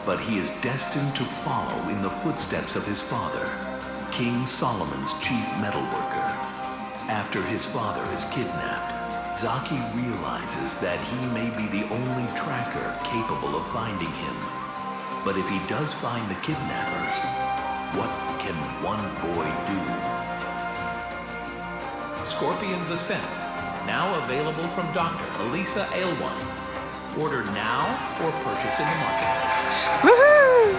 but he is destined to follow in the footsteps of his father, King Solomon's chief metalworker. After his father is kidnapped, Zaki realizes that he may be the only tracker capable of finding him. But if he does find the kidnappers, what can one boy do? Scorpion's Ascent, now available from Dr. Elisa Aylwine. Order now or purchase in the marketplace. Woohoo!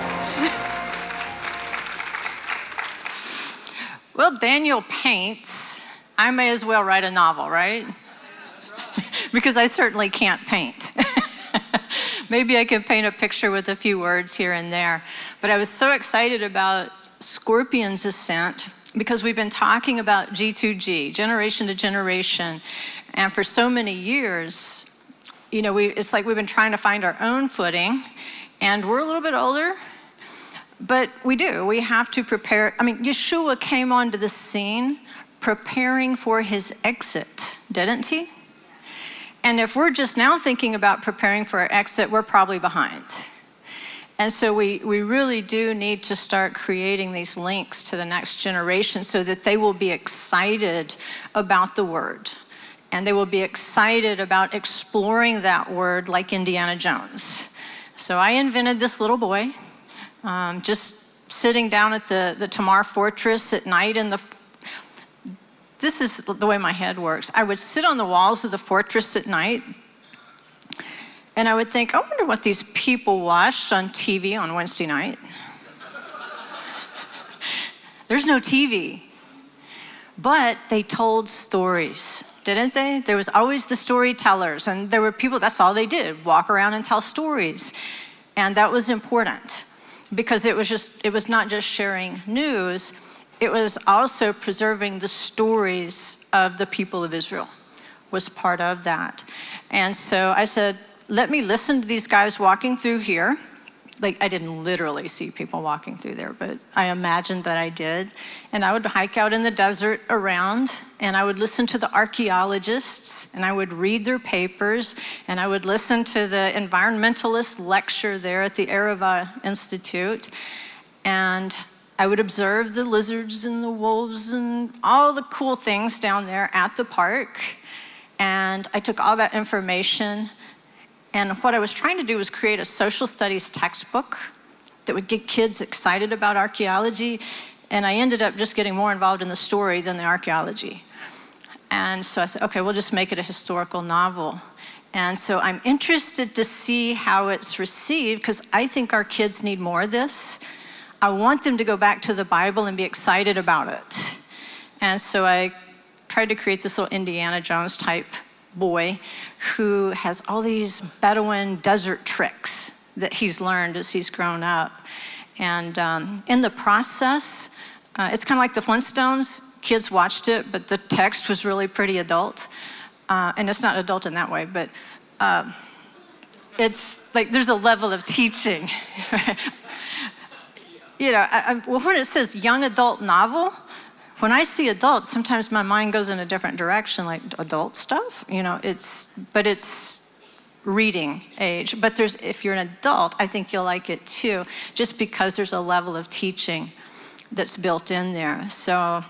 Well, Daniel paints. I may as well write a novel, right? Because I certainly can't paint. Maybe I can paint a picture with a few words here and there. But I was so excited about Scorpion's Ascent because we've been talking about G2G, generation to generation. And for so many years, you know, it's like we've been trying to find our own footing, and we're a little bit older, but we have to prepare. I mean, Yeshua came onto the scene preparing for his exit, didn't he? And if we're just now thinking about preparing for our exit, we're probably behind. And so we really do need to start creating these links to the next generation so that they will be excited about the word. And they will be excited about exploring that word like Indiana Jones. So I invented this little boy, just sitting down at the Tamar Fortress at night this is the way my head works. I would sit on the walls of the fortress at night, and I would think, I wonder what these people watched on TV on Wednesday night. There's no TV. But they told stories, didn't they? There was always the storytellers, and there were people, that's all they did, walk around and tell stories. And that was important because it was not just sharing news, it was also preserving the stories of the people of Israel was part of that. And so I said, let me listen to these guys walking through here. Like, I didn't literally see people walking through there, but I imagined that I did. And I would hike out in the desert around, and I would listen to the archaeologists, and I would read their papers, and I would listen to the environmentalist lecture there at the Arava Institute. And I would observe the lizards and the wolves and all the cool things down there at the park. And I took all that information, and what I was trying to do was create a social studies textbook that would get kids excited about archaeology. And I ended up just getting more involved in the story than the archaeology. And so I said, okay, we'll just make it a historical novel. And so I'm interested to see how it's received, because I think our kids need more of this. I want them to go back to the Bible and be excited about it. And so I tried to create this little Indiana Jones type boy who has all these Bedouin desert tricks that he's learned as he's grown up. And in the process, it's kind of like the Flintstones. Kids watched it, but the text was really pretty adult. And it's not adult in that way, but it's like there's a level of teaching. You know, when it says young adult novel, when I see adults, sometimes my mind goes in a different direction, like adult stuff, you know, but it's reading age. But if you're an adult, I think you'll like it too, just because there's a level of teaching that's built in there. So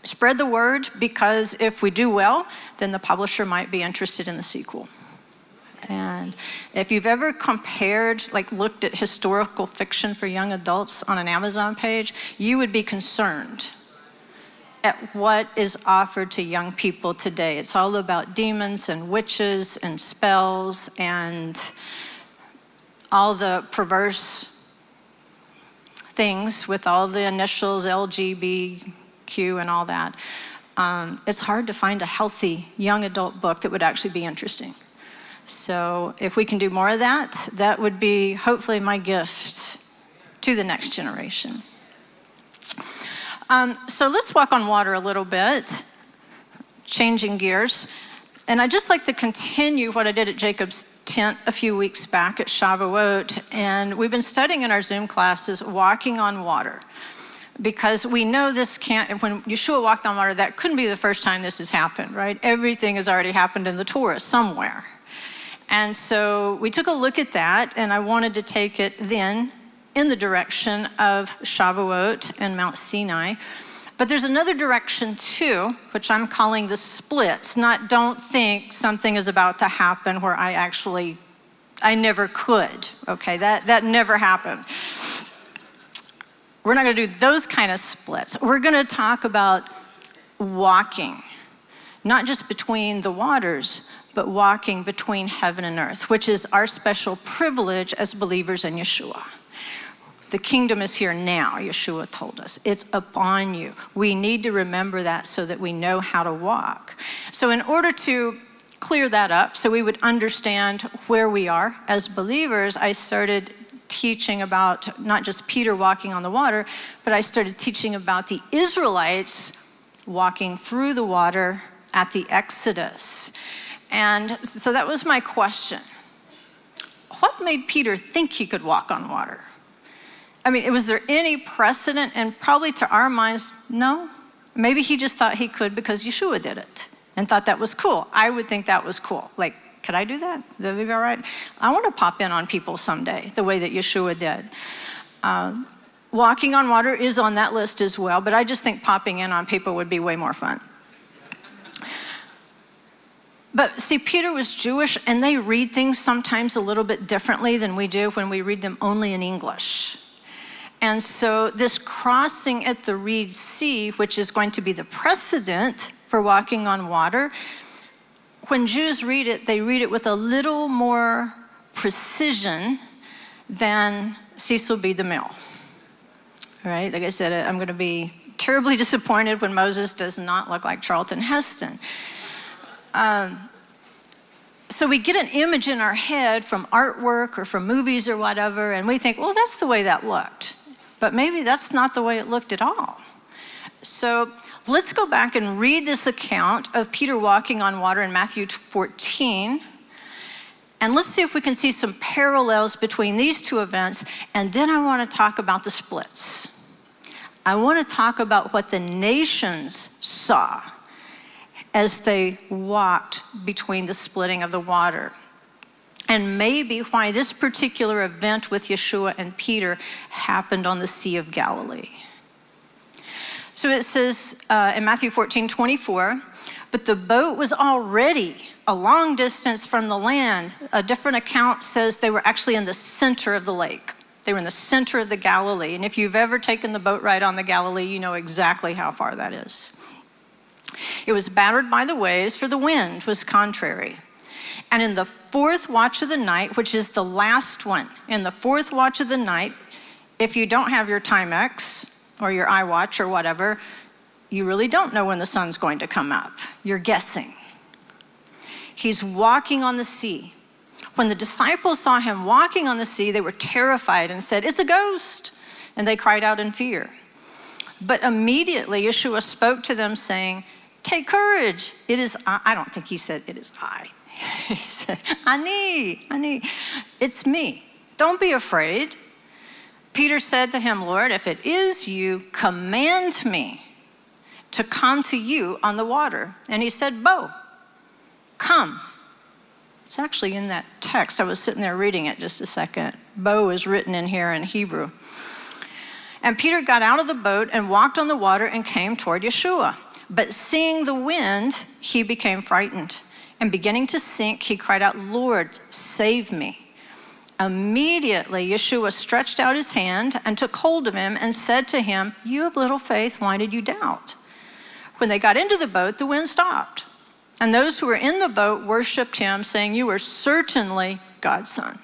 spread the word, because if we do well, then the publisher might be interested in the sequel. And if you've ever looked at historical fiction for young adults on an Amazon page, you would be concerned at what is offered to young people today. It's all about demons and witches and spells and all the perverse things with all the initials LGBTQ and all that. It's hard to find a healthy young adult book that would actually be interesting. So if we can do more of that, that would be hopefully my gift to the next generation. So let's walk on water a little bit, changing gears. And I'd just like to continue what I did at Jacob's tent a few weeks back at Shavuot. And we've been studying in our Zoom classes, walking on water. Because we know this can't, when Yeshua walked on water, that couldn't be the first time this has happened, right? Everything has already happened in the Torah somewhere. And so we took a look at that, and I wanted to take it then in the direction of Shavuot and Mount Sinai. But there's another direction too, which I'm calling the splits. Not don't think something is about to happen where I never could, okay? That never happened. We're not gonna do those kind of splits. We're gonna talk about walking, not just between the waters, but walking between heaven and earth, which is our special privilege as believers in Yeshua. The kingdom is here now, Yeshua told us. It's upon you. We need to remember that so that we know how to walk. So in order to clear that up, so we would understand where we are as believers, I started teaching about not just Peter walking on the water, but I started teaching about the Israelites walking through the water at the Exodus. And so that was my question. What made Peter think he could walk on water? I mean, was there any precedent? And probably to our minds, no. Maybe he just thought he could because Yeshua did it and thought that was cool. I would think that was cool. Like, could I do that? Would that be all right? I want to pop in on people someday, the way that Yeshua did. Walking on water is on that list as well, but I just think popping in on people would be way more fun. But see, Peter was Jewish, and they read things sometimes a little bit differently than we do when we read them only in English. And so this crossing at the Reed Sea, which is going to be the precedent for walking on water, when Jews read it, they read it with a little more precision than Cecil B. DeMille. All right, like I said, I'm going to be terribly disappointed when Moses does not look like Charlton Heston. So we get an image in our head from artwork or from movies or whatever, and we think, well, that's the way that looked. But maybe that's not the way it looked at all. So let's go back and read this account of Peter walking on water in Matthew 14. And let's see if we can see some parallels between these two events. And then I want to talk about the splits. I want to talk about what the nations saw as they walked between the splitting of the water. And maybe why this particular event with Yeshua and Peter happened on the Sea of Galilee. So it says in Matthew 14:24, but the boat was already a long distance from the land. A different account says they were actually in the center of the lake. They were in the center of the Galilee. And if you've ever taken the boat ride on the Galilee, you know exactly how far that is. It was battered by the waves, for the wind was contrary. And in the fourth watch of the night, which is the last one, in the fourth watch of the night, if you don't have your Timex or your iWatch or whatever, you really don't know when the sun's going to come up. You're guessing. He's walking on the sea. When the disciples saw him walking on the sea, they were terrified and said, "It's a ghost." And they cried out in fear. But immediately Yeshua spoke to them saying, "Take courage. It is I." I don't think he said, "It is I." He said, Ani. It's me. Don't be afraid. Peter said to him, "Lord, if it is you, command me to come to you on the water." And he said, "Bo, come." It's actually in that text. I was sitting there reading it just a second. Bo is written in here in Hebrew. And Peter got out of the boat and walked on the water and came toward Yeshua. But seeing the wind, he became frightened. And beginning to sink, he cried out, "Lord, save me." Immediately, Yeshua stretched out his hand and took hold of him and said to him, "You have little faith, why did you doubt?" When they got into the boat, the wind stopped. And those who were in the boat worshiped him, saying, "You are certainly God's son."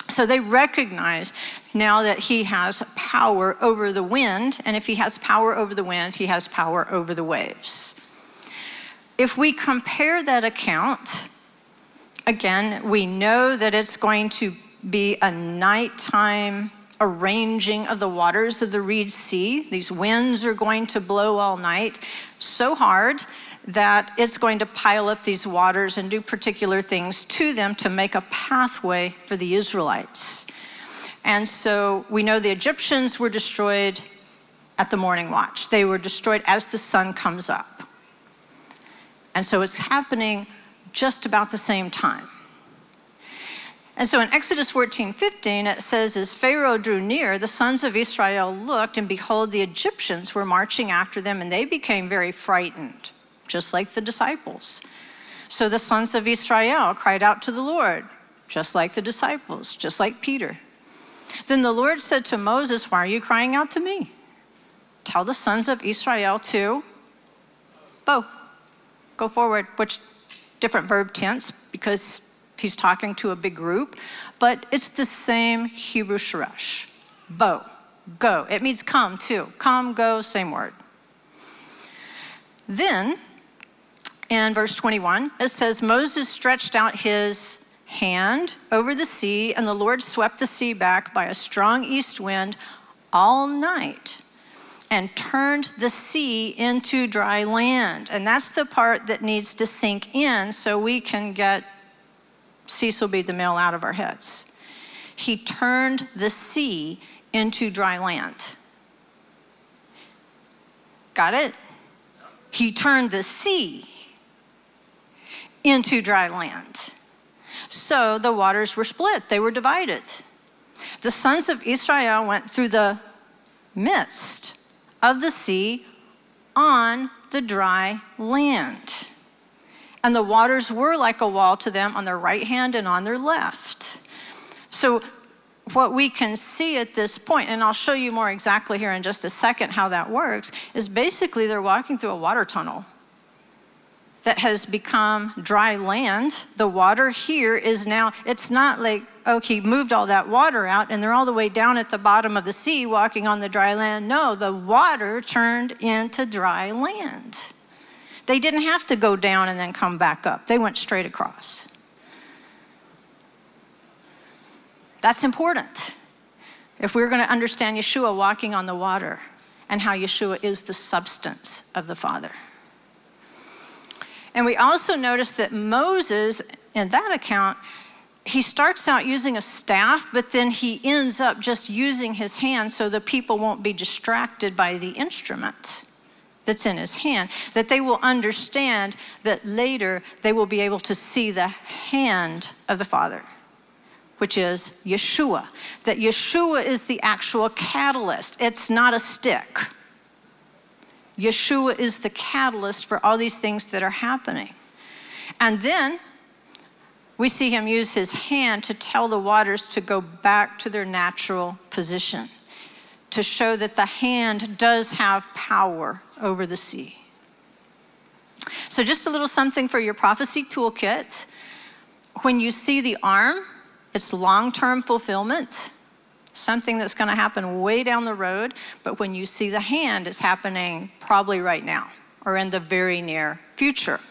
So they recognize now that he has power over the wind, and if he has power over the wind, he has power over the waves. If we compare that account, again, we know that it's going to be a nighttime arranging of the waters of the Reed Sea. These winds are going to blow all night so hard that it's going to pile up these waters and do particular things to them to make a pathway for the Israelites. And so we know the Egyptians were destroyed at the morning watch. They were destroyed as the sun comes up. And so it's happening just about the same time. And so in Exodus 14:15, it says, as Pharaoh drew near, the sons of Israel looked, and behold, the Egyptians were marching after them, and they became very frightened, just like the disciples. So the sons of Israel cried out to the Lord, just like the disciples, just like Peter. Then the Lord said to Moses, why are you crying out to me? Tell the sons of Israel to go forward, which different verb tense because he's talking to a big group, but it's the same Hebrew sharash. Bo, go. It means come too. Come, go, same word. Then in verse 21, it says, Moses stretched out his hand over the sea, and the Lord swept the sea back by a strong east wind all night and turned the sea into dry land. And that's the part that needs to sink in so we can get Cecil B. DeMille out of our heads. He turned the sea into dry land. Got it? He turned the sea into dry land. So the waters were split, they were divided. The sons of Israel went through the midst of the sea on the dry land. And the waters were like a wall to them on their right hand and on their left. So what we can see at this point, and I'll show you more exactly here in just a second how that works, is basically they're walking through a water tunnel that has become dry land. The water here is now, it's not like, okay, moved all that water out and they're all the way down at the bottom of the sea walking on the dry land. No, the water turned into dry land. They didn't have to go down and then come back up. They went straight across. That's important if we're going to understand Yeshua walking on the water and how Yeshua is the substance of the Father. And we also notice that Moses, in that account, he starts out using a staff, but then he ends up just using his hand so the people won't be distracted by the instrument that's in his hand, that they will understand that later they will be able to see the hand of the Father, which is Yeshua. That Yeshua is the actual catalyst. It's not a stick. Yeshua is the catalyst for all these things that are happening. And then we see him use his hand to tell the waters to go back to their natural position, to show that the hand does have power over the sea. So just a little something for your prophecy toolkit. When you see the arm, it's long-term fulfillment, something that's going to happen way down the road. But when you see the hand, it's happening probably right now or in the very near future.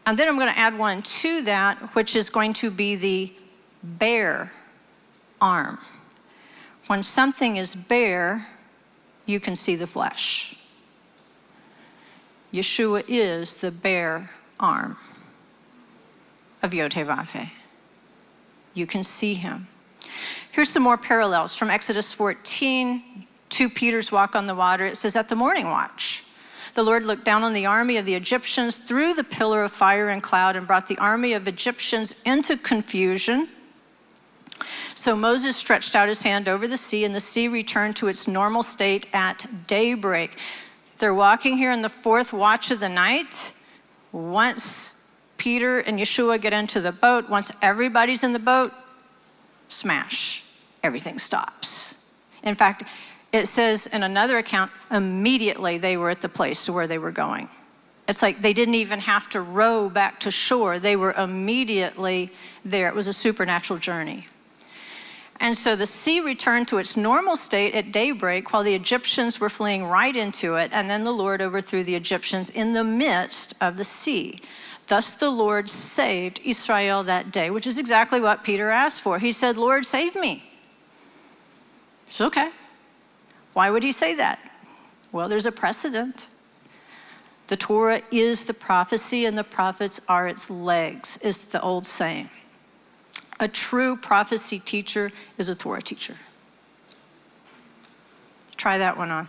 And then I'm going to add one to that, which is going to be the bare arm. When something is bare, you can see the flesh. Yeshua is the bare arm of Yod-Heh-Vav-Heh. You can see him. Here's some more parallels from Exodus 14 to Peter's walk on the water. It says, at the morning watch, the Lord looked down on the army of the Egyptians through the pillar of fire and cloud and brought the army of Egyptians into confusion. So Moses stretched out his hand over the sea, and the sea returned to its normal state at daybreak. They're walking here in the fourth watch of the night. Once Peter and Yeshua get into the boat, once everybody's in the boat, smash, everything stops. In fact, it says in another account, immediately they were at the place where they were going. It's like they didn't even have to row back to shore. They were immediately there. It was a supernatural journey. And so the sea returned to its normal state at daybreak while the Egyptians were fleeing right into it. And then the Lord overthrew the Egyptians in the midst of the sea. Thus the Lord saved Israel that day, which is exactly what Peter asked for. He said, Lord, save me. It's okay. Why would he say that? Well, there's a precedent. The Torah is the prophecy and the prophets are its legs, is the old saying. A true prophecy teacher is a Torah teacher. Try that one on.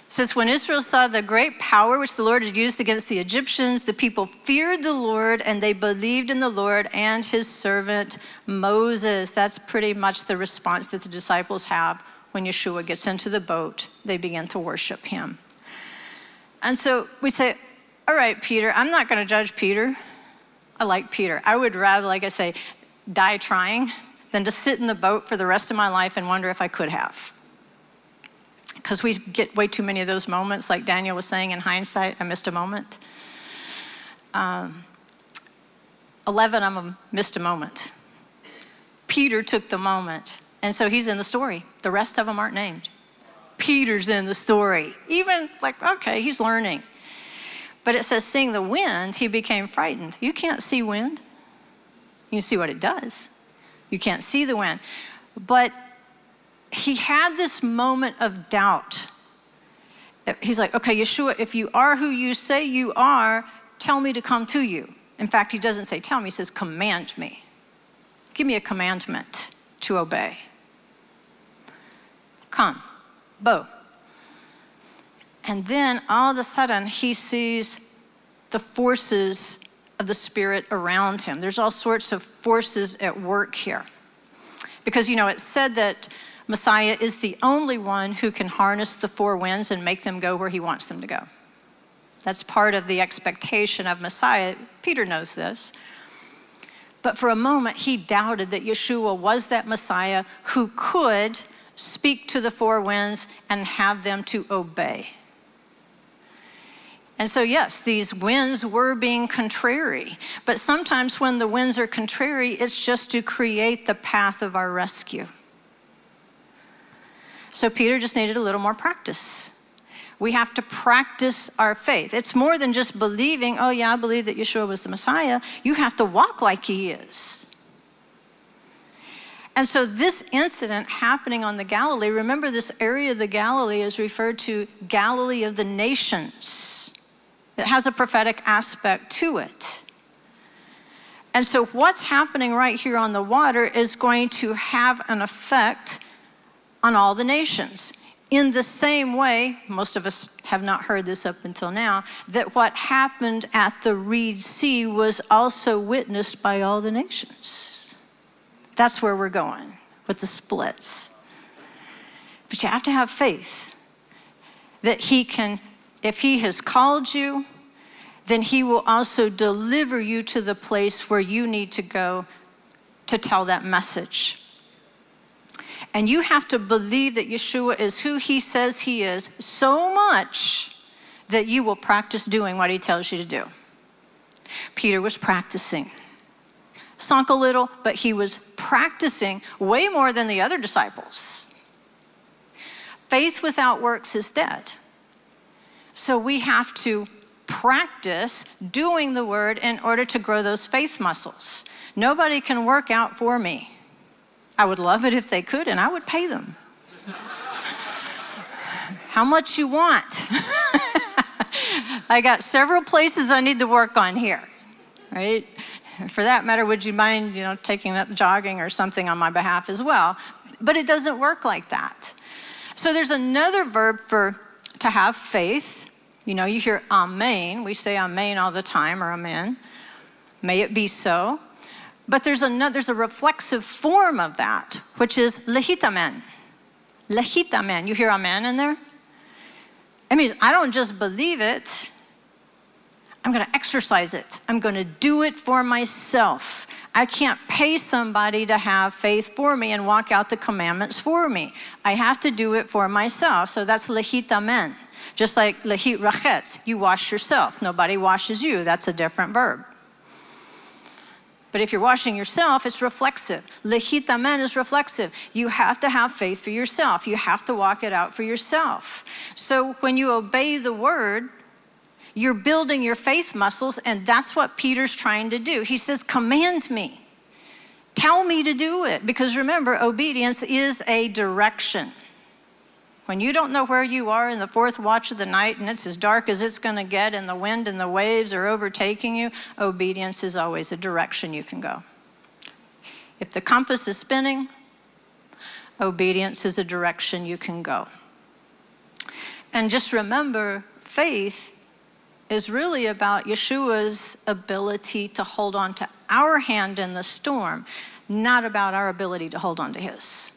says, when Israel saw the great power which the Lord had used against the Egyptians, the people feared the Lord and they believed in the Lord and his servant Moses. That's pretty much the response that the disciples have when Yeshua gets into the boat. They begin to worship him. And so we say, all right, Peter, I'm not going to judge Peter. I like Peter. I would rather, like I say, die trying than to sit in the boat for the rest of my life and wonder if I could have. Because we get way too many of those moments, like Daniel was saying, in hindsight, I missed a moment. 11 of them missed a moment. Peter took the moment, and so he's in the story. The rest of them aren't named. Peter's in the story. Even like, okay, he's learning. But it says, seeing the wind, he became frightened. You can't see wind. You can see what it does. You can't see the wind. But he had this moment of doubt. He's like, okay, Yeshua, if you are who you say you are, tell me to come to you. In fact, he doesn't say tell me, he says command me. Give me a commandment to obey. Come, bo. And then all of a sudden he sees the forces of the Spirit around him. There's all sorts of forces at work here. Because, it's said that Messiah is the only one who can harness the four winds and make them go where he wants them to go. That's part of the expectation of Messiah. Peter knows this. But for a moment, he doubted that Yeshua was that Messiah who could speak to the four winds and have them to obey. And so, yes, these winds were being contrary. But sometimes when the winds are contrary, it's just to create the path of our rescue. So Peter just needed a little more practice. We have to practice our faith. It's more than just believing, oh yeah, I believe that Yeshua was the Messiah. You have to walk like he is. And so this incident happening on the Galilee, remember this area of the Galilee is referred to Galilee of the nations. It has a prophetic aspect to it. And so what's happening right here on the water is going to have an effect on all the nations. In the same way, most of us have not heard this up until now, that what happened at the Reed Sea was also witnessed by all the nations. That's where we're going with the splits. But you have to have faith that he can, if he has called you, then he will also deliver you to the place where you need to go to tell that message. And you have to believe that Yeshua is who he says he is so much that you will practice doing what he tells you to do. Peter was practicing. Sunk a little, but he was practicing way more than the other disciples. Faith without works is dead. So we have to practice doing the word in order to grow those faith muscles. Nobody can work out for me. I would love it if they could, and I would pay them. How much you want? I got several places I need to work on here, right? For that matter, would you mind, taking up jogging or something on my behalf as well? But it doesn't work like that. So there's another verb to have faith. You hear amen. We say amen all the time, or amen. May it be so. But there's a reflexive form of that, which is lehitamen. Lehitamen. You hear amen in there? It means I don't just believe it. I'm going to exercise it. I'm going to do it for myself. I can't pay somebody to have faith for me and walk out the commandments for me. I have to do it for myself. So that's lehitamen. Just like lehit rachetz, you wash yourself. Nobody washes you. That's a different verb. But if you're washing yourself, it's reflexive. Lehitamen is reflexive. You have to have faith for yourself. You have to walk it out for yourself. So when you obey the word, you're building your faith muscles, and that's what Peter's trying to do. He says, command me. Tell me to do it. Because remember, obedience is a direction. When you don't know where you are in the fourth watch of the night and it's as dark as it's going to get and the wind and the waves are overtaking you, obedience is always a direction you can go. If the compass is spinning, obedience is a direction you can go. And just remember, faith is really about Yeshua's ability to hold on to our hand in the storm, not about our ability to hold on to his.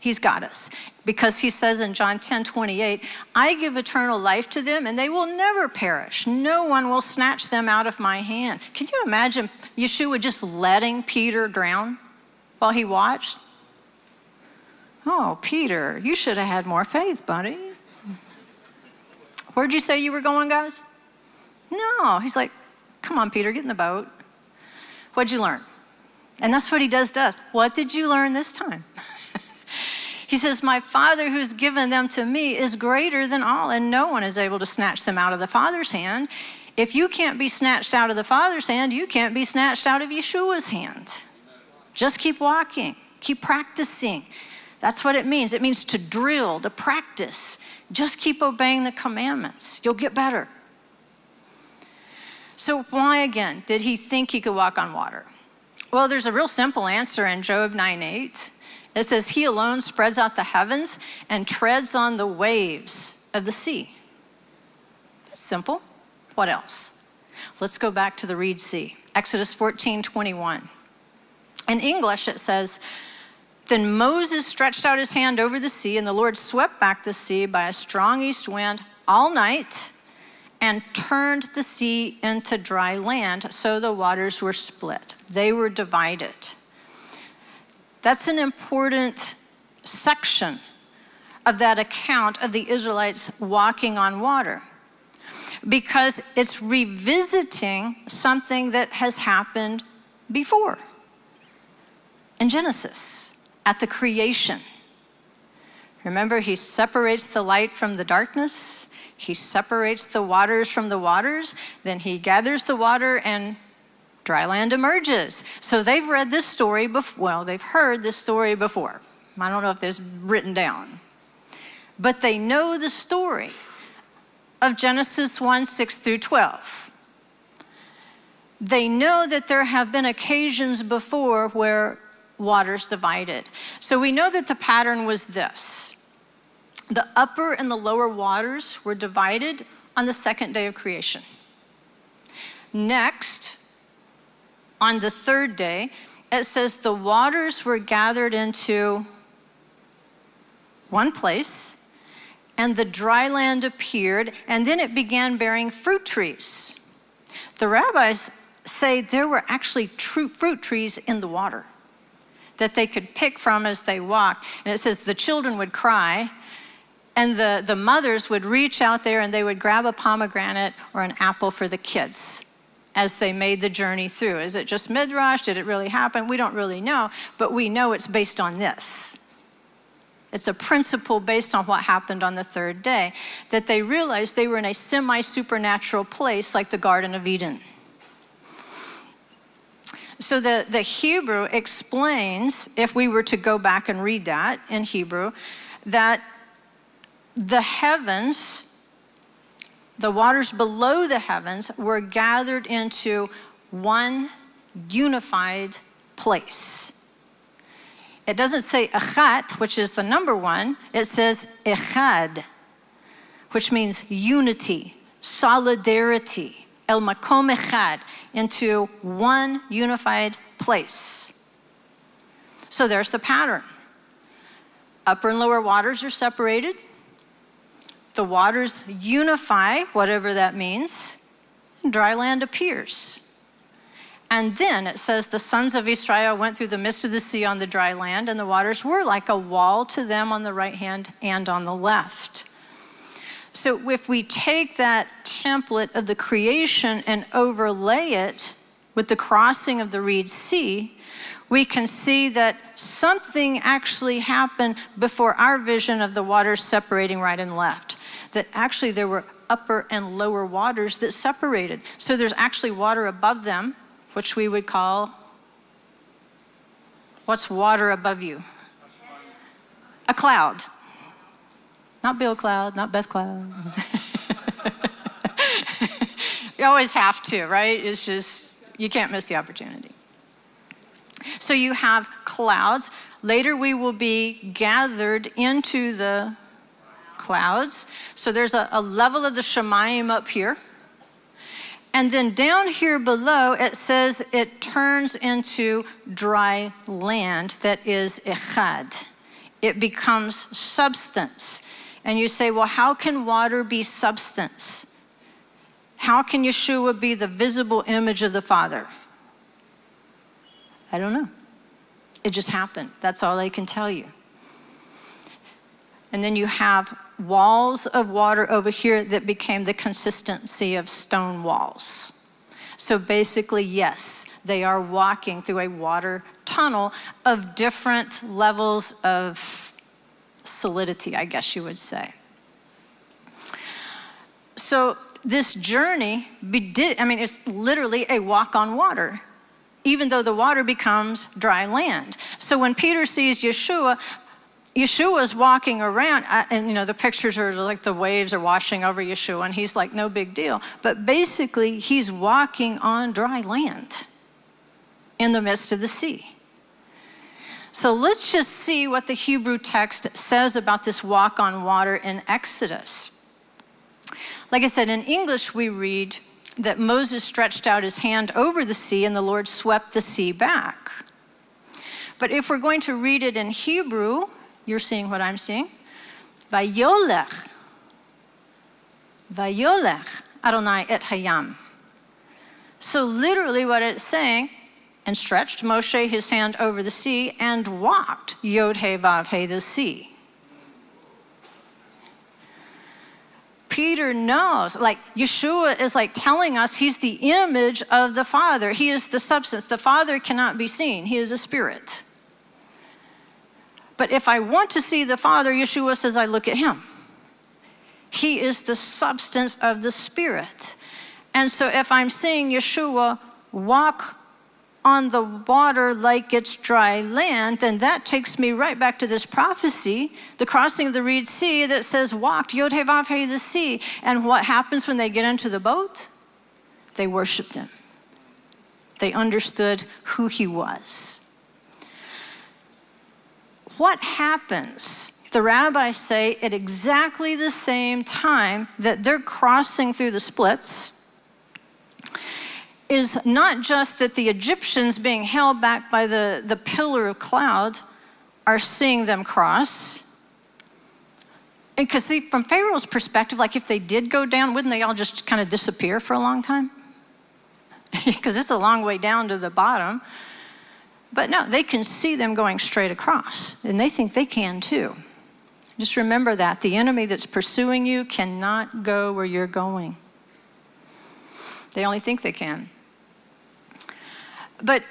He's got us. Because he says in John 10:28, I give eternal life to them and they will never perish. No one will snatch them out of my hand. Can you imagine Yeshua just letting Peter drown while he watched? Oh, Peter, you should have had more faith, buddy. Where'd you say you were going, guys? No, he's like, come on, Peter, get in the boat. What'd you learn? And that's what he does to us. What did you learn this time? He says, my Father who's given them to me is greater than all, and no one is able to snatch them out of the Father's hand. If you can't be snatched out of the Father's hand, you can't be snatched out of Yeshua's hand. Just keep walking, keep practicing. That's what it means. It means to drill, to practice. Just keep obeying the commandments. You'll get better. So why, again, did he think he could walk on water? Well, there's a real simple answer in Job 9:8. It says, he alone spreads out the heavens and treads on the waves of the sea. That's simple. What else? Let's go back to the Reed Sea. Exodus 14:21. In English, it says, then Moses stretched out his hand over the sea, and the Lord swept back the sea by a strong east wind all night and turned the sea into dry land, so the waters were split. They were divided. That's an important section of that account of the Israelites walking on water, because it's revisiting something that has happened before in Genesis. At the creation. Remember, he separates the light from the darkness. He separates the waters from the waters. Then he gathers the water and dry land emerges. So they've read this story before. Well, they've heard this story before. I don't know if it's written down. But they know the story of Genesis 1:6-12. They know that there have been occasions before where waters divided. So we know that the pattern was this. The upper and the lower waters were divided on the second day of creation. Next, on the third day, it says the waters were gathered into one place, and the dry land appeared, and then it began bearing fruit trees. The rabbis say there were actually fruit trees in the water that they could pick from as they walked. And it says the children would cry, and the mothers would reach out there and they would grab a pomegranate or an apple for the kids as they made the journey through. Is it just midrash? Did it really happen? We don't really know, but we know it's based on this. It's a principle based on what happened on the third day, that they realized they were in a semi-supernatural place like the Garden of Eden. So the Hebrew explains, if we were to go back and read that in Hebrew, that the heavens, the waters below the heavens, were gathered into one unified place. It doesn't say echat, which is the number one. It says echad, which means unity, solidarity. El makom echad, into one unified place. So there's the pattern. Upper and lower waters are separated. The waters unify, whatever that means, and dry land appears. And then it says the sons of Israel went through the midst of the sea on the dry land, and the waters were like a wall to them on the right hand and on the left. So if we take that template of the creation and overlay it with the crossing of the Reed Sea, we can see that something actually happened before our vision of the waters separating right and left. That actually there were upper and lower waters that separated. So there's actually water above them, which we would call, what's water above you? A cloud. Not Bill Cloud, not Beth Cloud. You always have to, right? It's just, you can't miss the opportunity. So you have clouds. Later we will be gathered into the clouds. So there's a level of the Shemayim up here. And then down here below, it says it turns into dry land that is echad. It becomes substance. And you say, well, how can water be substance? How can Yeshua be the visible image of the Father? I don't know. It just happened. That's all I can tell you. And then you have walls of water over here that became the consistency of stone walls. So basically, yes, they are walking through a water tunnel of different levels of solidity, I guess you would say. So this journey, it's literally a walk on water, even though the water becomes dry land. So when Peter sees Yeshua's walking around, and the pictures are like the waves are washing over Yeshua, and he's like, no big deal. But basically, he's walking on dry land in the midst of the sea. So let's just see what the Hebrew text says about this walk on water in Exodus. Like I said, in English, we read that Moses stretched out his hand over the sea, and the Lord swept the sea back. But if we're going to read it in Hebrew, you're seeing what I'm seeing. Vayolech Adonai et hayam. So literally what it's saying, and stretched Moshe his hand over the sea and walked Yod He Vav He the sea. Peter knows, like Yeshua is like telling us he's the image of the Father. He is the substance. The Father cannot be seen. He is a spirit. But if I want to see the Father, Yeshua says, I look at him. He is the substance of the Spirit. And so if I'm seeing Yeshua walk on the water like it's dry land, then that takes me right back to this prophecy, the crossing of the Reed Sea that says, walked Yod He Vav He the sea. And what happens when they get into the boat? They worshiped him. They understood who he was. What happens, the rabbis say, at exactly the same time that they're crossing through the splits, is not just that the Egyptians being held back by the pillar of cloud are seeing them cross. And because see, from Pharaoh's perspective, like if they did go down, wouldn't they all just kind of disappear for a long time? Because it's a long way down to the bottom. But no, they can see them going straight across, and they think they can too. Just remember that. The enemy that's pursuing you cannot go where you're going. They only think they can. But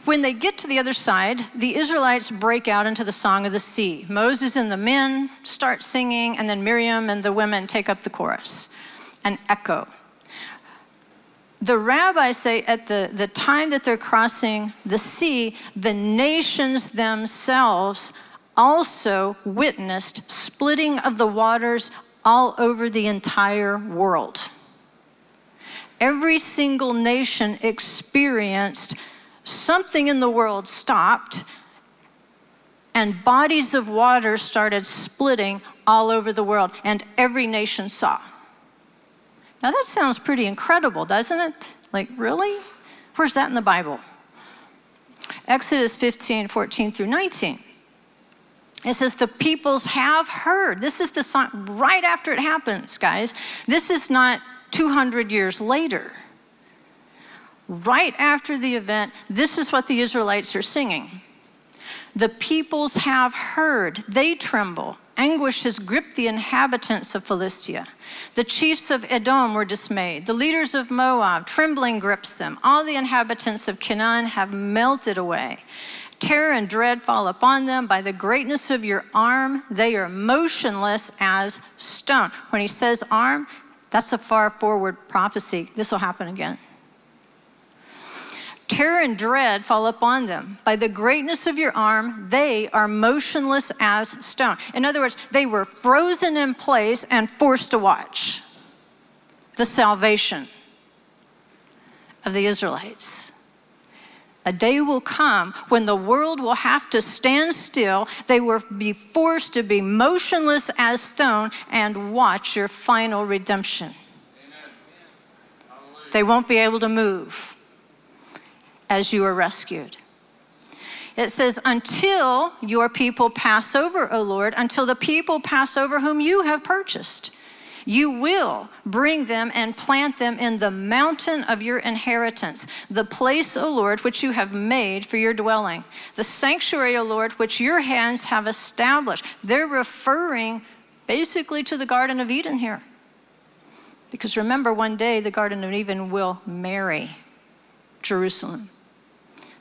when they get to the other side, the Israelites break out into the Song of the Sea. Moses and the men start singing, and then Miriam and the women take up the chorus and echo. The rabbis say at the time that they're crossing the sea, the nations themselves also witnessed splitting of the waters all over the entire world. Every single nation experienced something in the world stopped, and bodies of water started splitting all over the world, and every nation saw. Now that sounds pretty incredible, doesn't it? Like, really? Where's that in the Bible? Exodus 15, 14 through 19. It says, the peoples have heard. This is the song right after it happens, guys. This is not 200 years later. Right after the event, this is what the Israelites are singing. The peoples have heard, they tremble. Anguish has gripped the inhabitants of Philistia. The chiefs of Edom were dismayed. The leaders of Moab, trembling grips them. All the inhabitants of Canaan have melted away. Terror and dread fall upon them. By the greatness of your arm, they are motionless as stone. When he says arm, that's a far forward prophecy. This will happen again. Terror and dread fall upon them. By the greatness of your arm, they are motionless as stone. In other words, they were frozen in place and forced to watch the salvation of the Israelites. A day will come when the world will have to stand still. They will be forced to be motionless as stone and watch your final redemption. They won't be able to move as you are rescued. It says, until your people pass over, O Lord, until the people pass over whom you have purchased. You will bring them and plant them in the mountain of your inheritance, the place, O Lord, which you have made for your dwelling, the sanctuary, O Lord, which your hands have established. They're referring basically to the Garden of Eden here. Because remember, one day the Garden of Eden will marry Jerusalem.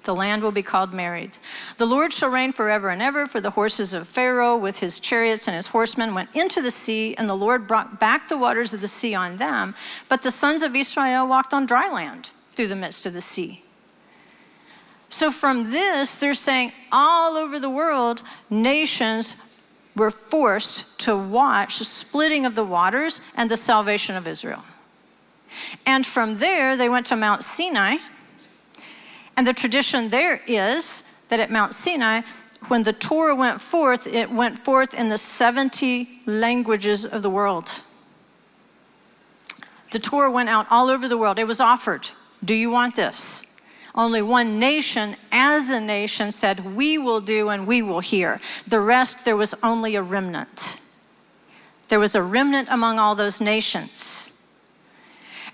The land will be called married. The Lord shall reign forever and ever, for the horses of Pharaoh with his chariots and his horsemen went into the sea, and the Lord brought back the waters of the sea on them. But the sons of Israel walked on dry land through the midst of the sea. So from this, they're saying all over the world, nations were forced to watch the splitting of the waters and the salvation of Israel. And from there, they went to Mount Sinai. And the tradition there is that at Mount Sinai, when the Torah went forth, it went forth in the 70 languages of the world. The Torah went out all over the world. It was offered. Do you want this? Only one nation, as a nation, said, we will do and we will hear. The rest, there was only a remnant. There was a remnant among all those nations.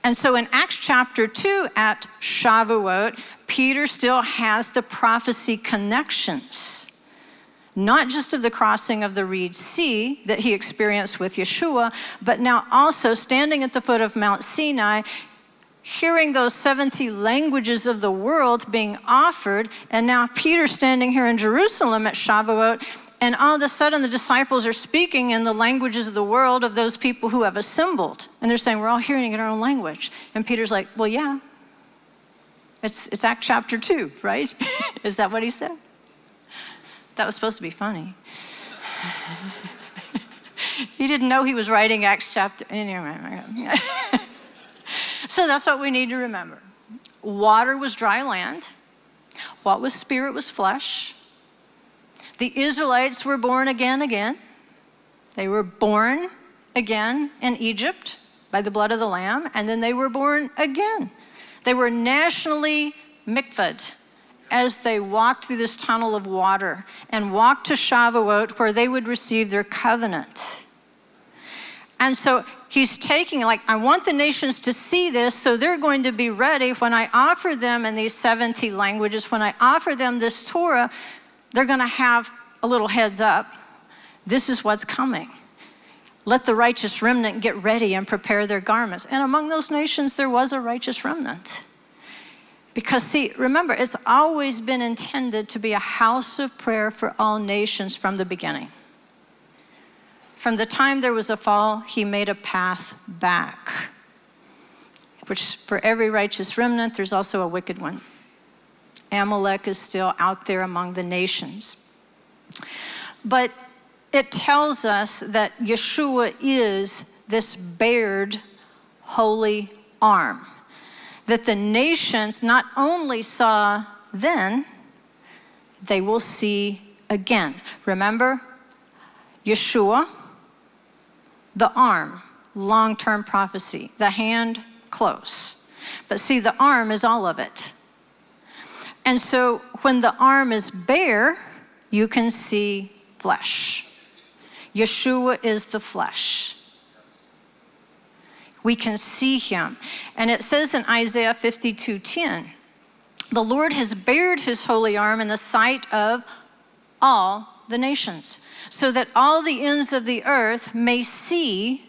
And so in Acts chapter 2 at Shavuot, Peter still has the prophecy connections, not just of the crossing of the Reed Sea that he experienced with Yeshua, but now also standing at the foot of Mount Sinai, hearing those 70 languages of the world being offered, and now Peter standing here in Jerusalem at Shavuot, and all of a sudden the disciples are speaking in the languages of the world of those people who have assembled. And they're saying, we're all hearing in our own language. And Peter's like, well, yeah. It's Acts chapter 2, right? Is that what he said? That was supposed to be funny. He didn't know he was writing Acts chapter. Anyway. So that's what we need to remember. Water was dry land. What was spirit was flesh. The Israelites were born again. They were born again in Egypt by the blood of the Lamb, and then they were born again. They were nationally mikvahed as they walked through this tunnel of water and walked to Shavuot where they would receive their covenant. And so he's taking, I want the nations to see this, so they're going to be ready when I offer them in these 70 languages, when I offer them this Torah, they're going to have a little heads up. This is what's coming. Let the righteous remnant get ready and prepare their garments. And among those nations, there was a righteous remnant. Because see, remember, it's always been intended to be a house of prayer for all nations from the beginning. From the time there was a fall, he made a path back. Which for every righteous remnant, there's also a wicked one. Amalek is still out there among the nations. But it tells us that Yeshua is this bared holy arm. That the nations not only saw then, they will see again. Remember, Yeshua, the arm, long-term prophecy, the hand, close. But see, the arm is all of it. And so when the arm is bare, you can see flesh. Yeshua is the flesh. We can see him. And it says in Isaiah 52:10, the Lord has bared his holy arm in the sight of all the nations, so that all the ends of the earth may see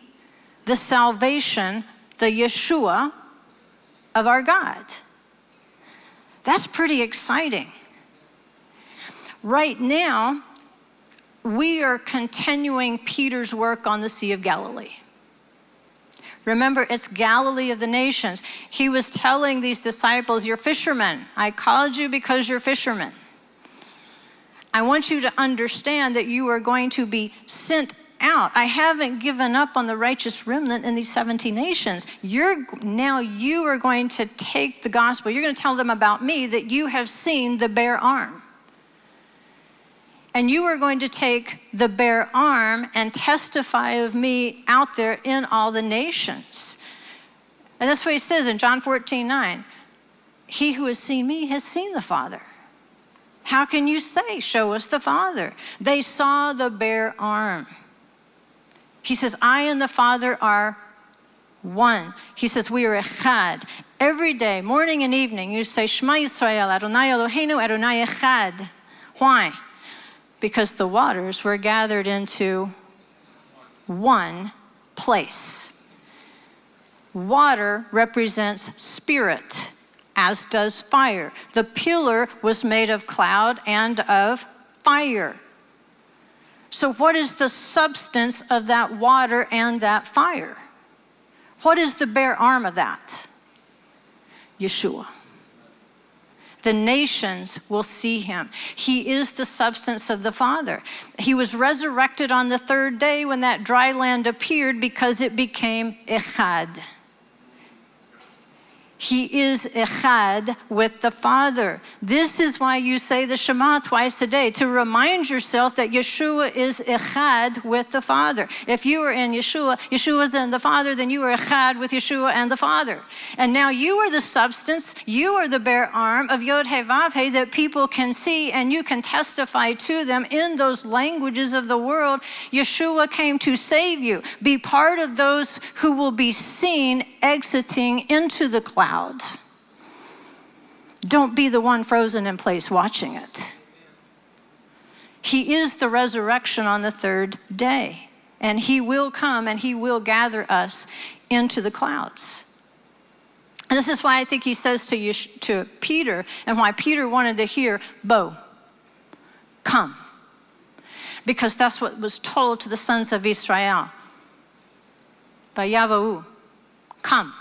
the salvation, the Yeshua of our God. That's pretty exciting. Right now, we are continuing Peter's work on the Sea of Galilee. Remember, it's Galilee of the nations. He was telling these disciples, you're fishermen. I called you because you're fishermen. I want you to understand that you are going to be sent out. I haven't given up on the righteous remnant in these 70 nations. Now you are going to take the gospel. You're going to tell them about me, that you have seen the bare arm. And you are going to take the bare arm and testify of me out there in all the nations. And that's what he says in John 14:9. He who has seen me has seen the Father. How can you say, show us the Father? They saw the bare arm. He says, I and the Father are one. He says, we are echad. Every day, morning and evening, you say, Shema Yisrael, Adonai Eloheinu, Adonai echad. Why? Because the waters were gathered into one place. Water represents spirit, as does fire. The pillar was made of cloud and of fire. So what is the substance of that water and that fire? What is the bare arm of that? Yeshua. The nations will see him. He is the substance of the Father. He was resurrected on the third day when that dry land appeared because it became echad. He is echad with the Father. This is why you say the Shema twice a day, to remind yourself that Yeshua is echad with the Father. If you are in Yeshua, Yeshua is in the Father, then you are echad with Yeshua and the Father. And now you are the substance, you are the bare arm of Yod He Vav He that people can see, and you can testify to them in those languages of the world. Yeshua came to save you. Be part of those who will be seen exiting into the cloud. Don't be the one frozen in place watching it. He is the resurrection on the third day, and he will come and he will gather us into the clouds. And this is why I think he says to Peter, and why Peter wanted to hear, Bo, come. Because that's what was told to the sons of Israel. Vayavau, come.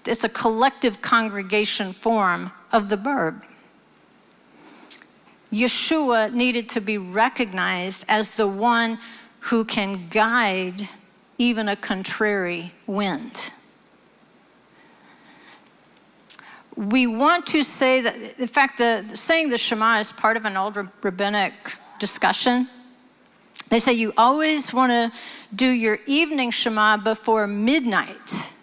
It's a collective congregation form of the verb. Yeshua needed to be recognized as the one who can guide even a contrary wind. We want to say that, in fact, saying the Shema is part of an old rabbinic discussion. They say you always want to do your evening Shema before midnight.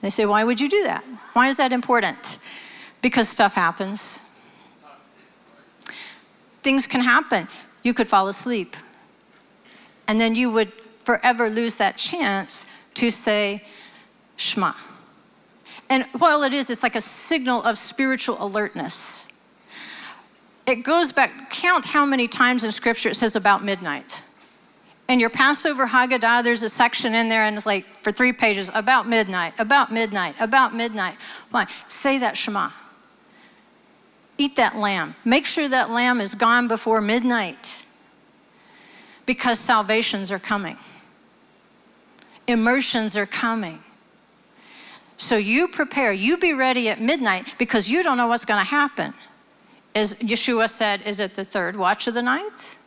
They say, why would you do that? Why is that important? Because stuff happens. Things can happen. You could fall asleep. And then you would forever lose that chance to say Shema. And while it's like a signal of spiritual alertness. It goes back, count how many times in Scripture it says about midnight. In your Passover Haggadah, there's a section in there, and it's like for 3 pages, about midnight, about midnight, about midnight. Why? Say that Shema. Eat that lamb. Make sure that lamb is gone before midnight, because salvations are coming. Immersions are coming. So you prepare, you be ready at midnight, because you don't know what's going to happen. As Yeshua said, is it the third watch of the night?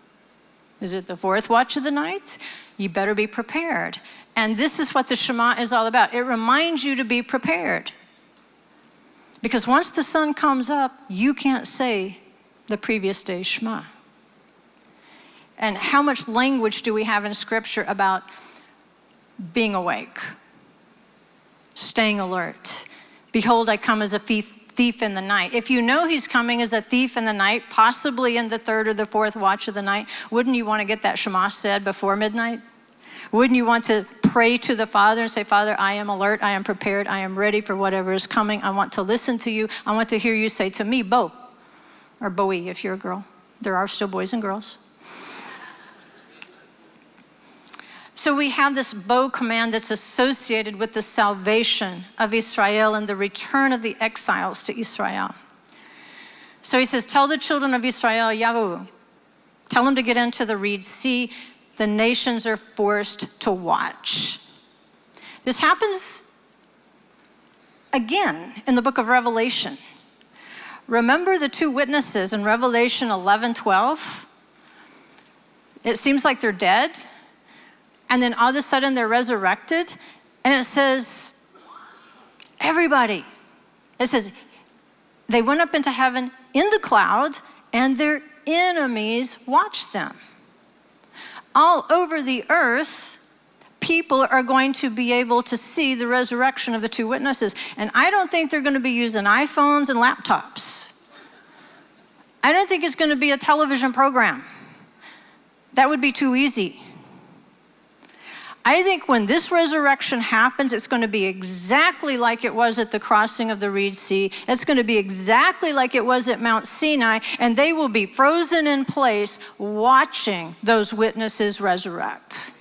Is it the fourth watch of the night? You better be prepared. And this is what the Shema is all about. It reminds you to be prepared. Because once the sun comes up, you can't say the previous day's Shema. And how much language do we have in Scripture about being awake, staying alert? Behold, I come as a thief in the night. If you know he's coming as a thief in the night, possibly in the third or the fourth watch of the night, wouldn't you want to get that Shema said before midnight? Wouldn't you want to pray to the Father and say, Father, I am alert, I am prepared, I am ready for whatever is coming. I want to listen to you. I want to hear you say to me, Bo, or Bowie if you're a girl. There are still boys and girls. So we have this Bo command that's associated with the salvation of Israel and the return of the exiles to Israel. So he says, tell the children of Israel, Yavu, tell them to get into the reeds. See, the nations are forced to watch. This happens again in the book of Revelation. Remember the 2 witnesses in Revelation 11:12? It seems like they're dead, and then all of a sudden they're resurrected, and it says, everybody. It says, they went up into heaven in the cloud, and their enemies watched them. All over the earth, people are going to be able to see the resurrection of the two witnesses. And I don't think they're going to be using iPhones and laptops. I don't think it's going to be a television program. That would be too easy. I think when this resurrection happens, it's going to be exactly like it was at the crossing of the Reed Sea. It's going to be exactly like it was at Mount Sinai, and they will be frozen in place watching those witnesses resurrect.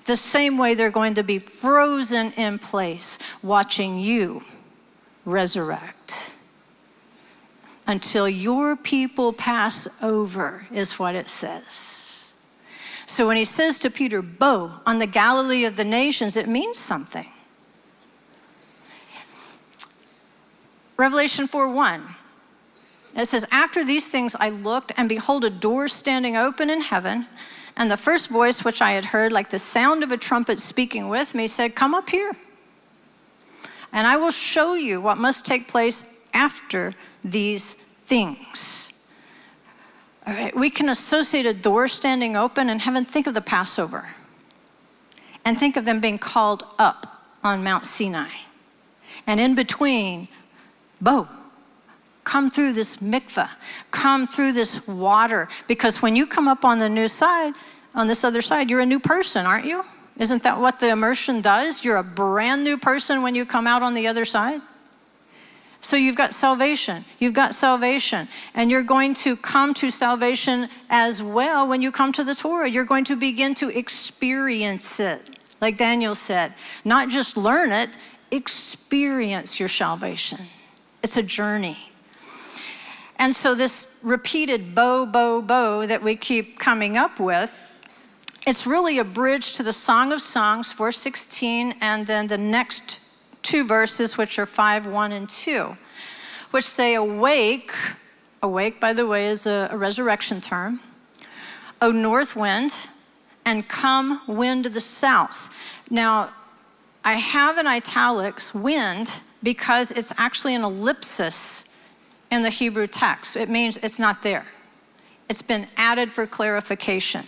The same way they're going to be frozen in place watching you resurrect. Until your people pass over, is what it says. So when he says to Peter, "Bo, on the Galilee of the nations," it means something. Revelation 4:1, it says, "After these things I looked, and behold, a door standing open in heaven, and the first voice which I had heard, like the sound of a trumpet speaking with me, said, 'Come up here, and I will show you what must take place after these things.'" All right, we can associate a door standing open in heaven. Think of the Passover. And think of them being called up on Mount Sinai. And in between, Bo, come through this mikveh, come through this water. Because when you come up on the new side, on this other side, you're a new person, aren't you? Isn't that what the immersion does? You're a brand new person when you come out on the other side. So you've got salvation, and you're going to come to salvation as well when you come to the Torah. You're going to begin to experience it, like Daniel said. Not just learn it, experience your salvation. It's a journey. And so this repeated bo, bo, bo that we keep coming up with, it's really a bridge to the Song of Songs, 4:16, and then the next two verses, which are 5:1 and 2, which say, "Awake," awake, by the way, is a resurrection term, "O north wind, and come wind of the south." Now, I have in italics wind because it's actually an ellipsis in the Hebrew text. It means it's not there. It's been added for clarification.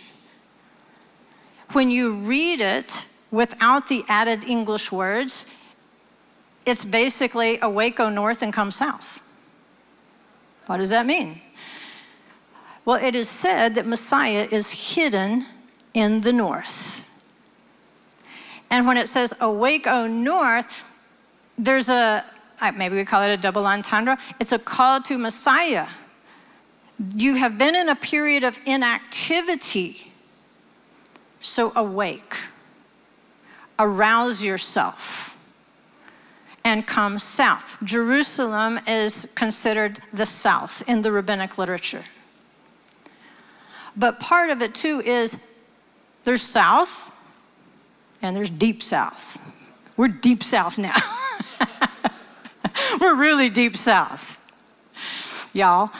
When you read it without the added English words, it's basically "Awake, O north, and come south." What does that mean? Well, it is said that Messiah is hidden in the north. And when it says "Awake, O north," there's maybe we call it a double entendre. It's a call to Messiah. You have been in a period of inactivity, so awake. Arouse yourself and come south. Jerusalem is considered the south in the rabbinic literature. But part of it too is there's south and there's deep south. We're deep south now. We're really deep south, y'all.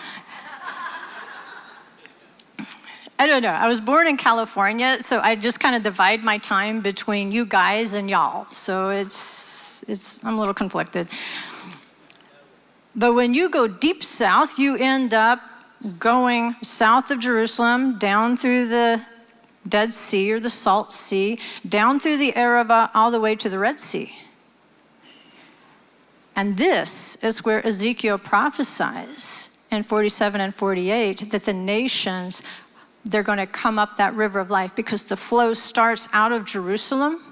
I don't know. I was born in California, so I just kind of divide my time between you guys and y'all. So I'm a little conflicted. But when you go deep south, you end up going south of Jerusalem, down through the Dead Sea or the Salt Sea, down through the Arava, all the way to the Red Sea. And this is where Ezekiel prophesies in 47 and 48 that the nations, they're going to come up that river of life, because the flow starts out of Jerusalem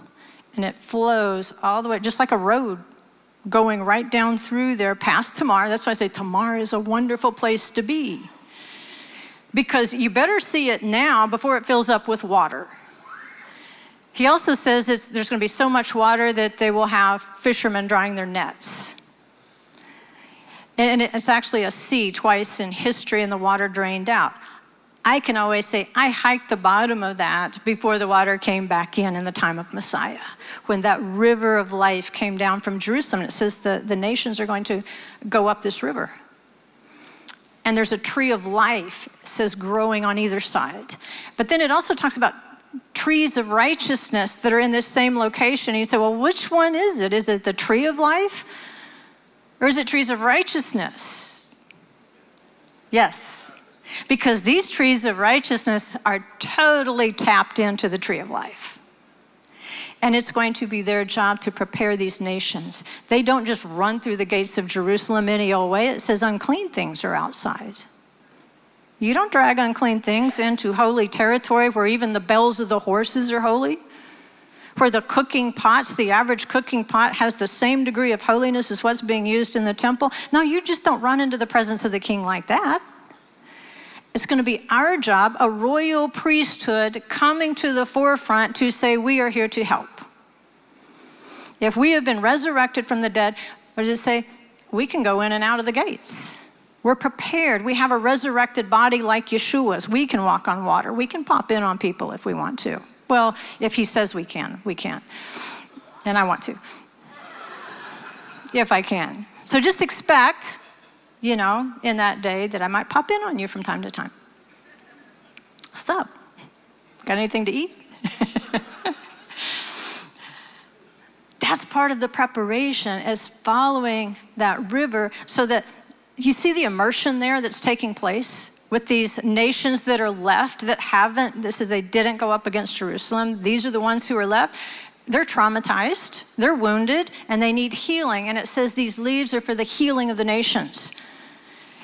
and it flows all the way, just like a road going right down through there past Tamar. That's why I say Tamar is a wonderful place to be, because you better see it now before it fills up with water. He also says there's going to be so much water that they will have fishermen drying their nets. And it's actually a sea twice in history, and the water drained out. I can always say, I hiked the bottom of that before the water came back in the time of Messiah, when that river of life came down from Jerusalem. It says the nations are going to go up this river. And there's a tree of life, it says, growing on either side. But then it also talks about trees of righteousness that are in this same location. And you say, well, which one is it? Is it the tree of life? Or is it trees of righteousness? Yes. Because these trees of righteousness are totally tapped into the tree of life. And it's going to be their job to prepare these nations. They don't just run through the gates of Jerusalem any old way. It says unclean things are outside. You don't drag unclean things into holy territory where even the bells of the horses are holy, where the cooking pots, the average cooking pot has the same degree of holiness as what's being used in the temple. No, you just don't run into the presence of the king like that. It's going to be our job, a royal priesthood coming to the forefront to say, we are here to help. If we have been resurrected from the dead, what does it say? We can go in and out of the gates. We're prepared. We have a resurrected body like Yeshua's. We can walk on water. We can pop in on people if we want to. Well, if he says we can, we can. And I want to. If I can. So just expect, in that day that I might pop in on you from time to time. What's up? Got anything to eat? That's part of the preparation, is following that river so that you see the immersion there that's taking place with these nations that are left that haven't, this is, they didn't go up against Jerusalem. These are the ones who are left. They're traumatized, they're wounded, and they need healing. And it says these leaves are for the healing of the nations.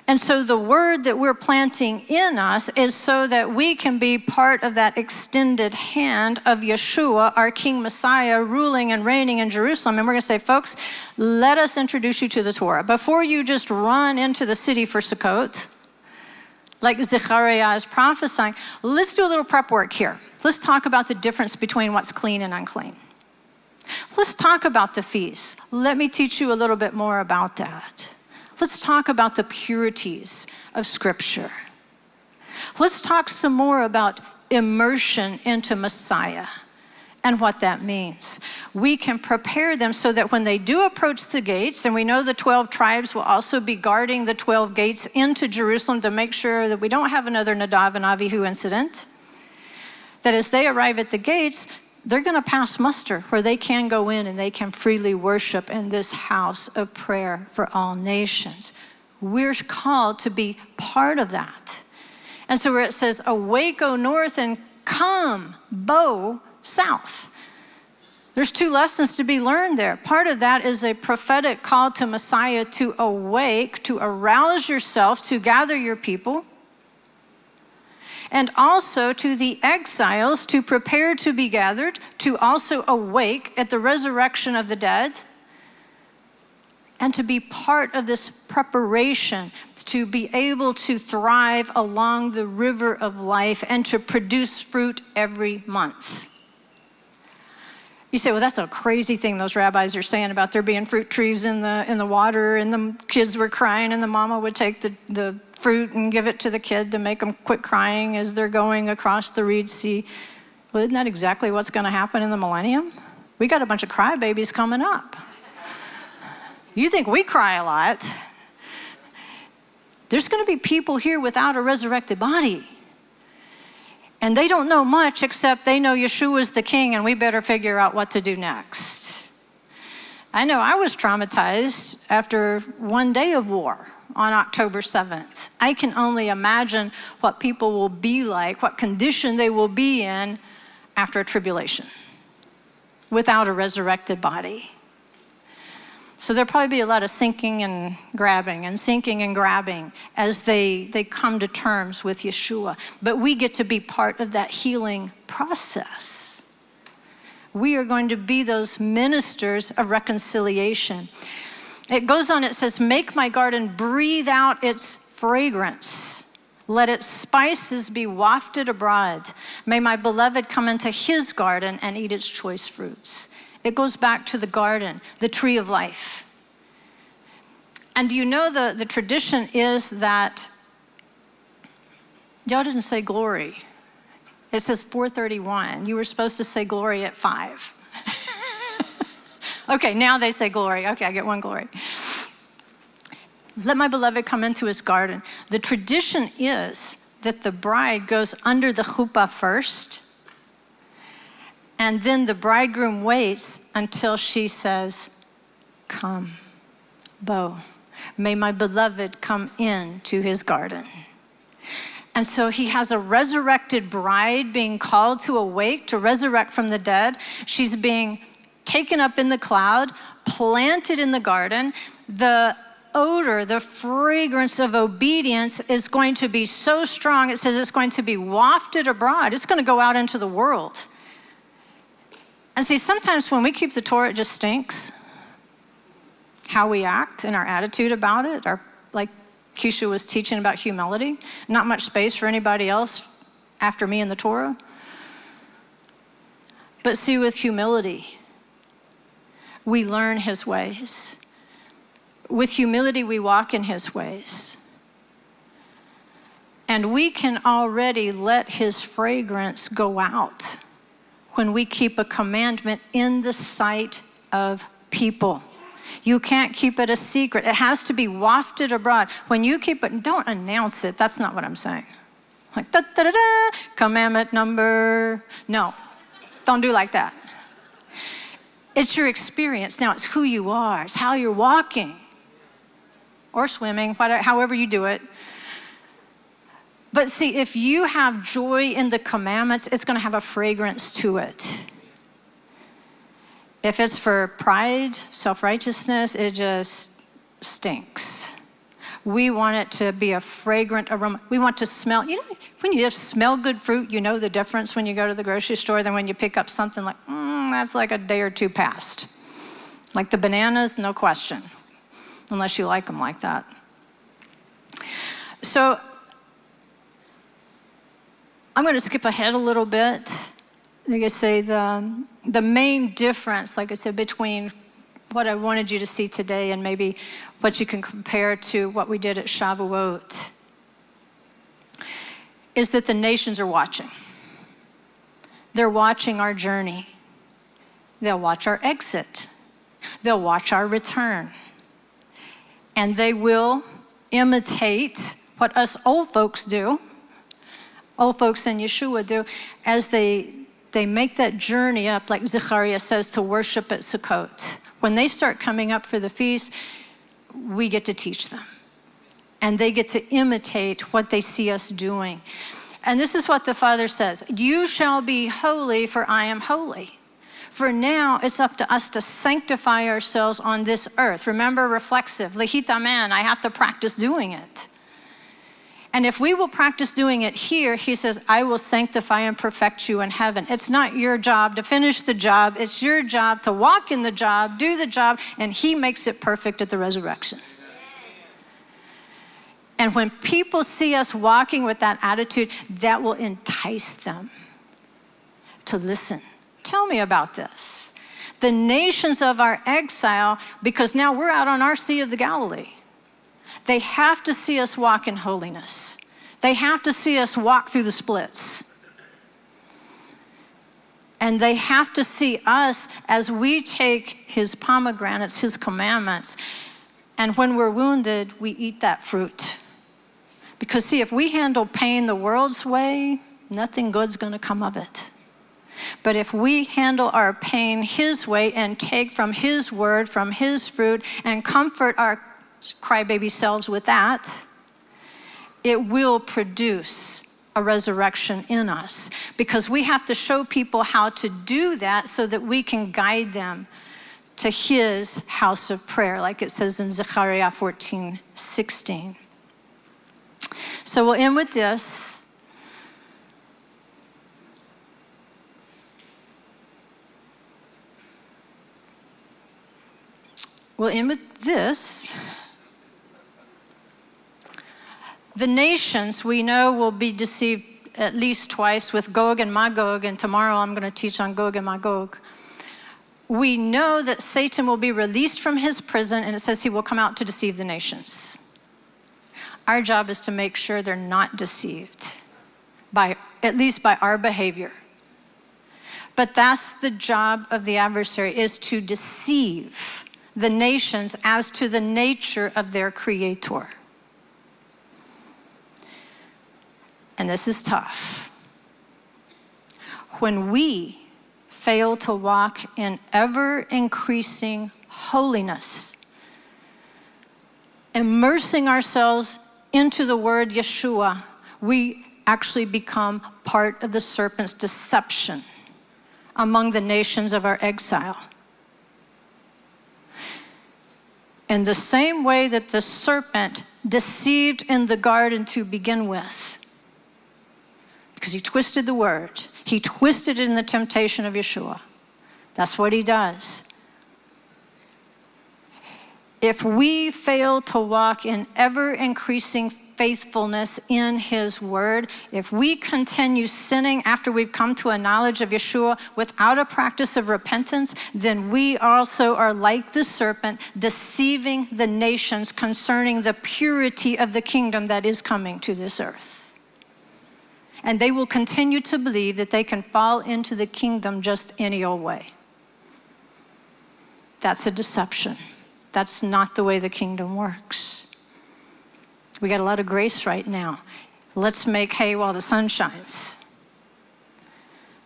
And so the word that we're planting in us is so that we can be part of that extended hand of Yeshua, our King Messiah, ruling and reigning in Jerusalem. And we're going to say, folks, let us introduce you to the Torah. Before you just run into the city for Sukkot, like Zechariah is prophesying, let's do a little prep work here. Let's talk about the difference between what's clean and unclean. Let's talk about the feasts. Let me teach you a little bit more about that. Let's talk about the purities of Scripture. Let's talk some more about immersion into Messiah and what that means. We can prepare them so that when they do approach the gates, and we know the 12 tribes will also be guarding the 12 gates into Jerusalem to make sure that we don't have another Nadav and Avihu incident, that as they arrive at the gates, they're going to pass muster where they can go in and they can freely worship in this house of prayer for all nations. We're called to be part of that. And so where it says, awake, O north, and come, bow, south. There's two lessons to be learned there. Part of that is a prophetic call to Messiah to awake, to arouse yourself, to gather your people. And also to the exiles to prepare to be gathered, to also awake at the resurrection of the dead, and to be part of this preparation to be able to thrive along the river of life and to produce fruit every month. You say, well, that's a crazy thing those rabbis are saying about there being fruit trees in the water, and the kids were crying, and the mama would take the fruit and give it to the kid to make them quit crying as they're going across the Reed Sea. Well, isn't that exactly what's going to happen in the millennium? We got a bunch of crybabies coming up. You think we cry a lot. There's going to be people here without a resurrected body. And they don't know much except they know Yeshua is the king and we better figure out what to do next. I know I was traumatized after one day of war on October 7th. I can only imagine what people will be like, what condition they will be in after a tribulation without a resurrected body. So there'll probably be a lot of sinking and grabbing as they come to terms with Yeshua. But we get to be part of that healing process. We are going to be those ministers of reconciliation. It goes on, it says, make my garden breathe out its fragrance. Let its spices be wafted abroad. May my beloved come into his garden and eat its choice fruits. It goes back to the garden, the tree of life. And do you know the tradition is that, y'all didn't say glory. It says 4:31. You were supposed to say glory at 5. Okay, now they say glory. Okay, I get one glory. let my beloved come into his garden. The tradition is that the bride goes under the chuppah first, and then the bridegroom waits until she says, come, Bo, may my beloved come into his garden. And so he has a resurrected bride being called to awake, to resurrect from the dead. She's being taken up in the cloud, planted in the garden. The odor, the fragrance of obedience is going to be so strong, it says it's going to be wafted abroad. It's going to go out into the world. And see, sometimes when we keep the Torah, it just stinks. How we act and our attitude about it, like Keisha was teaching about humility, not much space for anybody else after me in the Torah. But see, with humility, we learn his ways. With humility, we walk in his ways. And we can already let his fragrance go out when we keep a commandment in the sight of people. You can't keep it a secret. It has to be wafted abroad. When you keep it, don't announce it. That's not what I'm saying. Like, da, da, da, da, commandment number. No, don't do like that. It's your experience. Now, it's who you are. It's how you're walking or swimming, whatever, however you do it. But see, if you have joy in the commandments, it's going to have a fragrance to it. If it's for pride, self-righteousness, it just stinks. We want it to be a fragrant aroma. We want to smell, you know, when you smell good fruit, you know the difference when you go to the grocery store than when you pick up something like, that's like a day or two past. Like the bananas, no question, unless you like them like that. So I'm going to skip ahead a little bit. Like I say, the main difference, like I said, between what I wanted you to see today and maybe what you can compare to what we did at Shavuot is that the nations are watching. They're watching our journey. They'll watch our exit. They'll watch our return. And they will imitate what us old folks do, old folks in Yeshua do, as they make that journey up, like Zechariah says, to worship at Sukkot. When they start coming up for the feast, we get to teach them. And they get to imitate what they see us doing. And this is what the Father says, you shall be holy, for I am holy. For now, it's up to us to sanctify ourselves on this earth. Remember, reflexive, lehita man, I have to practice doing it. And if we will practice doing it here, he says, I will sanctify and perfect you in heaven. It's not your job to finish the job. It's your job to walk in the job, do the job, and he makes it perfect at the resurrection. And when people see us walking with that attitude, that will entice them to listen. Tell me about this. The nations of our exile, because now we're out on our Sea of the Galilee. They have to see us walk in holiness. They have to see us walk through the splits. And they have to see us as we take his pomegranates, his commandments, and when we're wounded, we eat that fruit. Because see, if we handle pain the world's way, nothing good's going to come of it. But if we handle our pain his way and take from his word, from his fruit, and comfort our crybaby selves with that, it will produce a resurrection in us. Because we have to show people how to do that so that we can guide them to his house of prayer, like it says in Zechariah 14:16. So we'll end with this. We'll end with this. The nations, we know, will be deceived at least twice with Gog and Magog, and tomorrow I'm going to teach on Gog and Magog. We know that Satan will be released from his prison, and it says he will come out to deceive the nations. Our job is to make sure they're not deceived, at least by our behavior. But that's the job of the adversary, is to deceive the nations as to the nature of their creator. And this is tough. When we fail to walk in ever-increasing holiness, immersing ourselves into the word Yeshua, we actually become part of the serpent's deception among the nations of our exile. In the same way that the serpent deceived in the garden to begin with, because he twisted the word, he twisted it in the temptation of Yeshua. That's what he does. If we fail to walk in ever-increasing faithfulness in his word, if we continue sinning after we've come to a knowledge of Yeshua without a practice of repentance, then we also are like the serpent, deceiving the nations concerning the purity of the kingdom that is coming to this earth. And they will continue to believe that they can fall into the kingdom just any old way. That's a deception. That's not the way the kingdom works. We got a lot of grace right now. Let's make hay while the sun shines.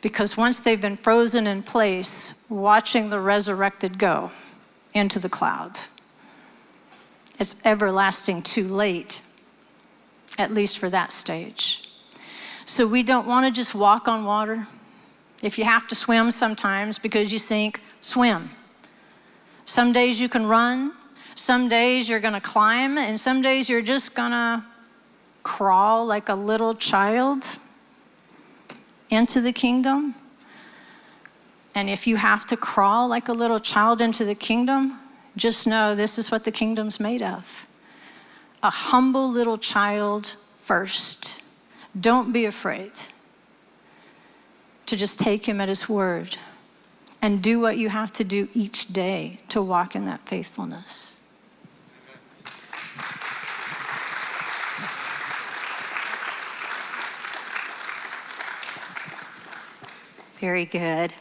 Because once they've been frozen in place, watching the resurrected go into the cloud, it's everlasting too late, at least for that stage. So we don't want to just walk on water. If you have to swim sometimes because you sink, swim. Some days you can run, some days you're gonna climb, and some days you're just gonna crawl like a little child into the kingdom. And if you have to crawl like a little child into the kingdom, just know this is what the kingdom's made of. A humble little child first. Don't be afraid to just take him at his word and do what you have to do each day to walk in that faithfulness. Very good.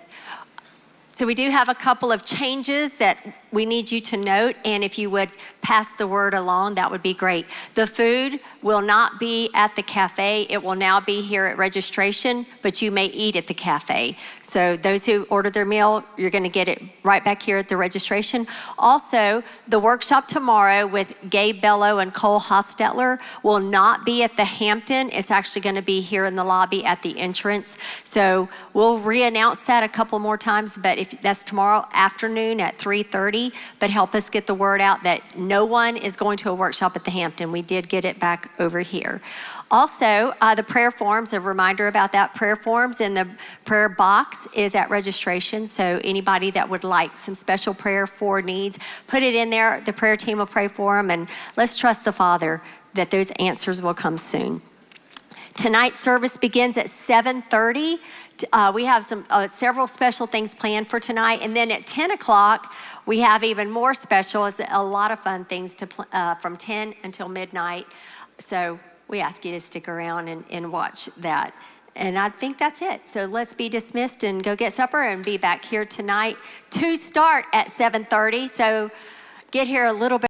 So we do have a couple of changes that we need you to note, and if you would pass the word along, that would be great. The food will not be at the cafe. It will now be here at registration, but you may eat at the cafe. So those who order their meal, you're going to get it right back here at the registration. Also, the workshop tomorrow with Gabe Bello and Cole Hostetler will not be at the Hampton. It's actually going to be here in the lobby at the entrance. So we'll re-announce that a couple more times, but if that's tomorrow afternoon at 3:30, but help us get the word out that no one is going to a workshop at the Hampton. We did get it back over here. Also, the prayer forms, a reminder about that, prayer forms in the prayer box is at registration. So anybody that would like some special prayer for needs, put it in there. The prayer team will pray for them, and let's trust the Father that those answers will come soon. Tonight's service begins at 7:30. We have several special things planned for tonight. And then at 10 o'clock, we have even more special. It's a lot of fun things from 10 until midnight. So we ask you to stick around and watch that. And I think that's it. So let's be dismissed and go get supper and be back here tonight to start at 7:30. So get here a little bit.